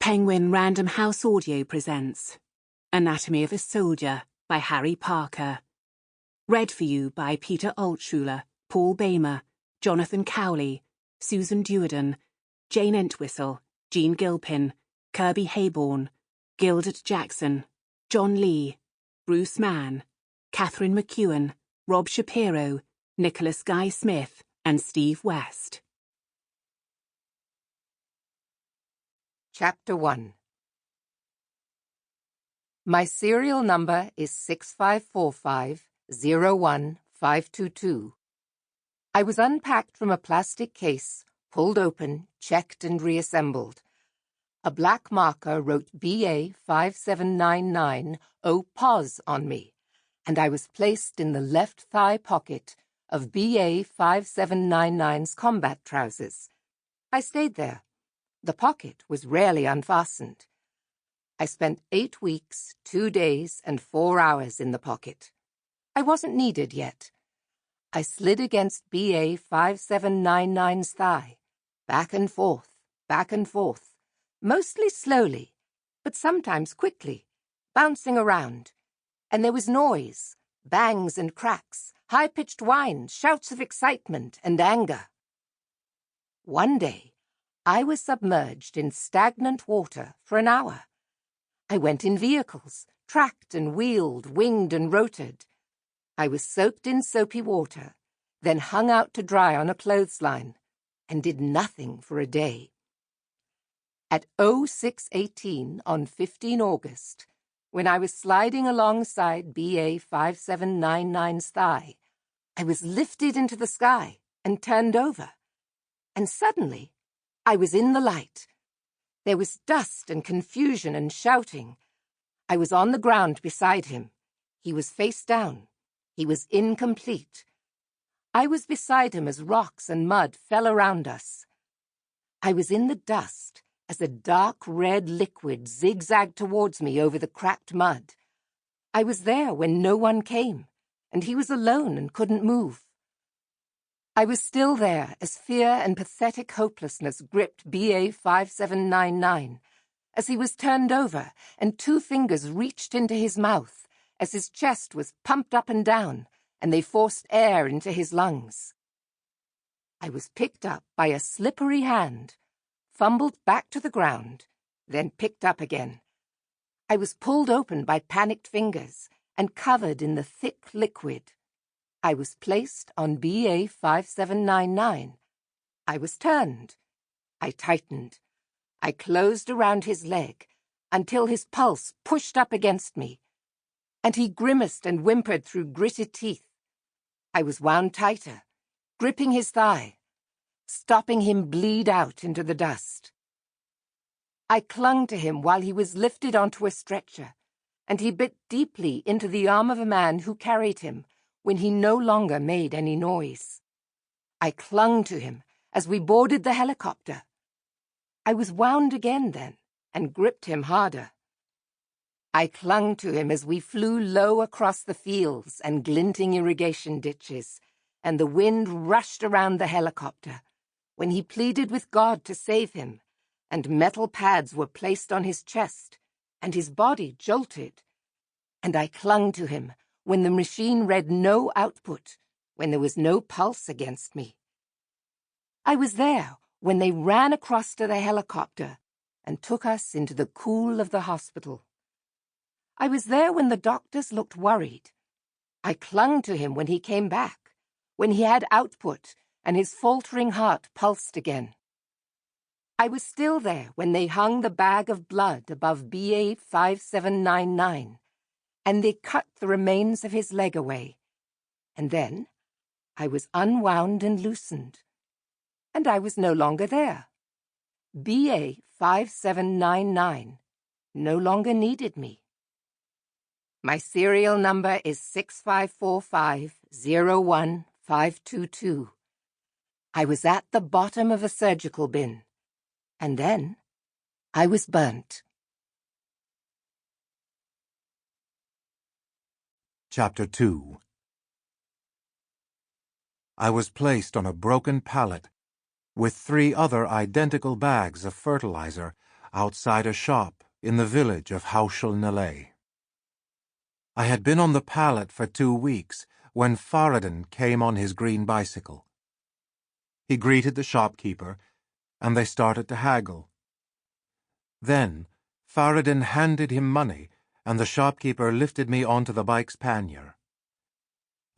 Penguin Random House Audio presents Anatomy of a Soldier by Harry Parker. Read for you by Peter Altschuler, Paul Bamer, Jonathan Cowley, Susan Duerden, Jane Entwistle, Jean Gilpin, Kirby Hayborn, Gilbert Jackson, John Lee, Bruce Mann, Catherine McEwen, Rob Shapiro, Nicholas Guy Smith, and Steve West. Chapter 1. My serial number is 6545-01522. I was unpacked from a plastic case, pulled open, checked and reassembled. A black marker wrote BA 5799 pause on me, and I was placed in the left thigh pocket of BA 5799's combat trousers. I stayed there. The pocket was rarely unfastened. I spent 8 weeks, 2 days, and 4 hours in the pocket. I wasn't needed yet. I slid against BA 5799's thigh, back and forth, mostly slowly, but sometimes quickly, bouncing around. And there was noise, bangs and cracks, high-pitched whines, shouts of excitement and anger. One day, I was submerged in stagnant water for an hour. I went in vehicles, tracked and wheeled, winged and rotored. I was soaked in soapy water, then hung out to dry on a clothesline, and did nothing for a day. At 06:18 on 15 August, when I was sliding alongside BA 5799's thigh, I was lifted into the sky and turned over, and suddenly I was in the light. There was dust and confusion and shouting. I was on the ground beside him. He was face down. He was incomplete. I was beside him as rocks and mud fell around us. I was in the dust as a dark red liquid zigzagged towards me over the cracked mud. I was there when no one came, and he was alone and couldn't move. I was still there as fear and pathetic hopelessness gripped BA 5799, as he was turned over and 2 fingers reached into his mouth, as his chest was pumped up and down, and they forced air into his lungs. I was picked up by a slippery hand, fumbled back to the ground, then picked up again. I was pulled open by panicked fingers and covered in the thick liquid. I was placed on BA 5799. I was turned. I tightened. I closed around his leg until his pulse pushed up against me, and he grimaced and whimpered through gritted teeth. I was wound tighter, gripping his thigh, stopping him bleed out into the dust. I clung to him while he was lifted onto a stretcher, and he bit deeply into the arm of a man who carried him when he no longer made any noise. I clung to him as we boarded the helicopter. I was wound again then, and gripped him harder. I clung to him as we flew low across the fields and glinting irrigation ditches, and the wind rushed around the helicopter, when he pleaded with God to save him, and metal pads were placed on his chest, and his body jolted. And I clung to him when the machine read no output, when there was no pulse against me. I was there when they ran across to the helicopter and took us into the cool of the hospital. I was there when the doctors looked worried. I clung to him when he came back, when he had output and his faltering heart pulsed again. I was still there when they hung the bag of blood above BA 5799, and they cut the remains of his leg away. And then I was unwound and loosened, and I was no longer there. BA 5799 no longer needed me. My serial number is 6545-01522. I was at the bottom of a surgical bin, and then I was burnt. Chapter 2. I was placed on a broken pallet with 3 other identical bags of fertilizer outside a shop in the village of Hauschel-Nalay. I had been on the pallet for 2 weeks when Faradin came on his green bicycle. He greeted the shopkeeper, and they started to haggle. Then Faradin handed him money, and the shopkeeper lifted me onto the bike's pannier.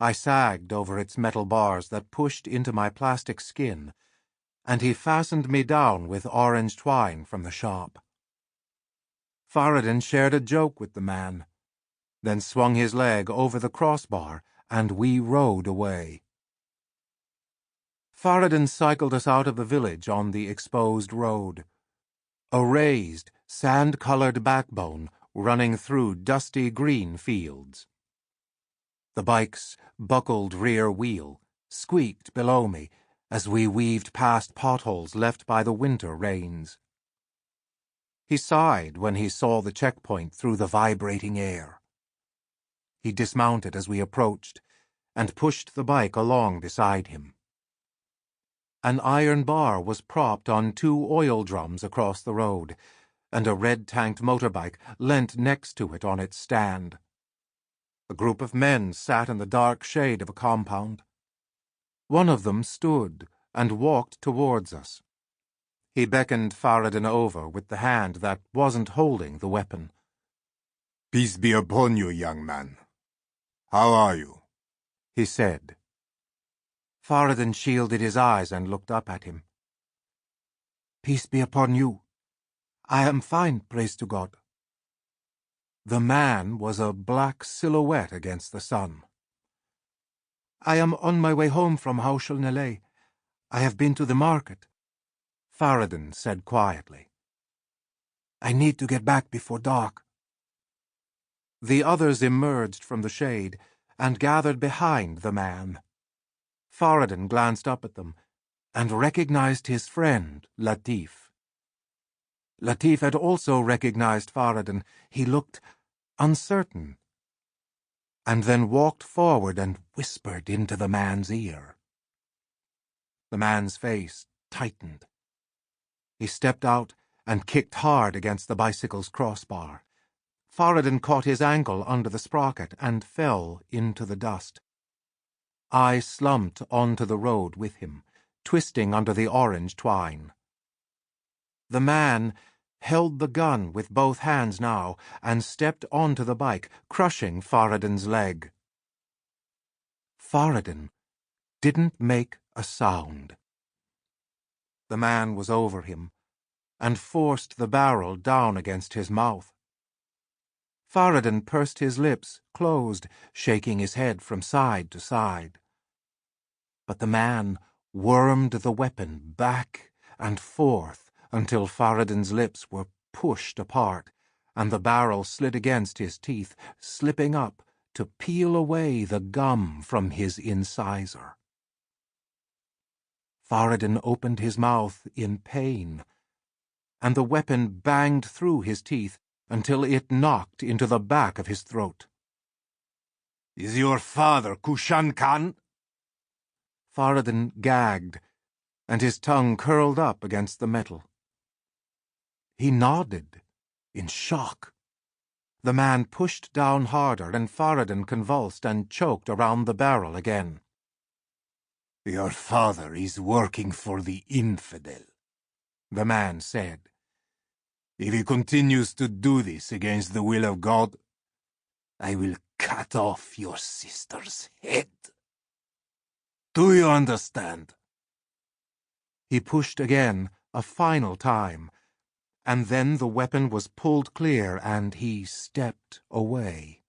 I sagged over its metal bars that pushed into my plastic skin, and he fastened me down with orange twine from the shop. Faradin shared a joke with the man, then swung his leg over the crossbar, and we rode away. Faradin cycled us out of the village on the exposed road, a raised, sand-colored backbone running through dusty green fields. The bike's buckled rear wheel squeaked below me as we weaved past potholes left by the winter rains. He sighed when he saw the checkpoint through the vibrating air. He dismounted as we approached and pushed the bike along beside him. An iron bar was propped on 2 oil drums across the road, and a red-tanked motorbike leant next to it on its stand. A group of men sat in the dark shade of a compound. One of them stood and walked towards us. He beckoned Faradin over with the hand that wasn't holding the weapon. "Peace be upon you, young man. How are you?" he said. Faradin shielded his eyes and looked up at him. "Peace be upon you. I am fine, praise to God." The man was a black silhouette against the sun. "I am on my way home from Hauschel-Nalay. I have been to the market," Faradin said quietly. "I need to get back before dark." The others emerged from the shade and gathered behind the man. Faradin glanced up at them and recognized his friend, Latif. Latif had also recognized Faradin. He looked uncertain, and then walked forward and whispered into the man's ear. The man's face tightened. He stepped out and kicked hard against the bicycle's crossbar. Faradin caught his ankle under the sprocket and fell into the dust. I slumped onto the road with him, twisting under the orange twine. The man held the gun with both hands now and stepped onto the bike, crushing Faradin's leg. Faradin didn't make a sound. The man was over him and forced the barrel down against his mouth. Faradin pursed his lips closed, shaking his head from side to side. But the man wormed the weapon back and forth until Faradin's lips were pushed apart, and the barrel slid against his teeth, slipping up to peel away the gum from his incisor. Faradin opened his mouth in pain, and the weapon banged through his teeth until it knocked into the back of his throat. "Is your father Kushan Khan?" Faradin gagged, and his tongue curled up against the metal. He nodded, in shock. The man pushed down harder, and Faradin convulsed and choked around the barrel again. "Your father is working for the infidel," the man said. "If he continues to do this against the will of God, I will cut off your sister's head. Do you understand?" He pushed again, a final time, and then the weapon was pulled clear and he stepped away.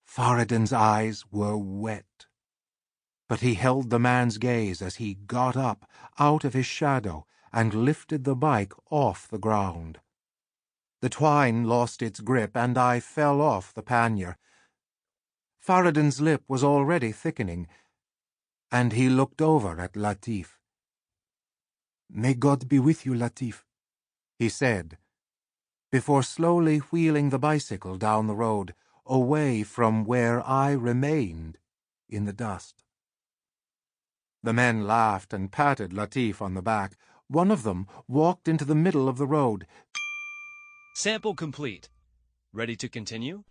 Faradin's eyes were wet, but he held the man's gaze as he got up out of his shadow and lifted the bike off the ground. The twine lost its grip, and I fell off the pannier. Faradin's lip was already thickening, and he looked over at Latif. "May God be with you, Latif," he said, before slowly wheeling the bicycle down the road, away from where I remained in the dust. The men laughed and patted Latif on the back, One of them walked into the middle of the road. Sample complete. Ready to continue?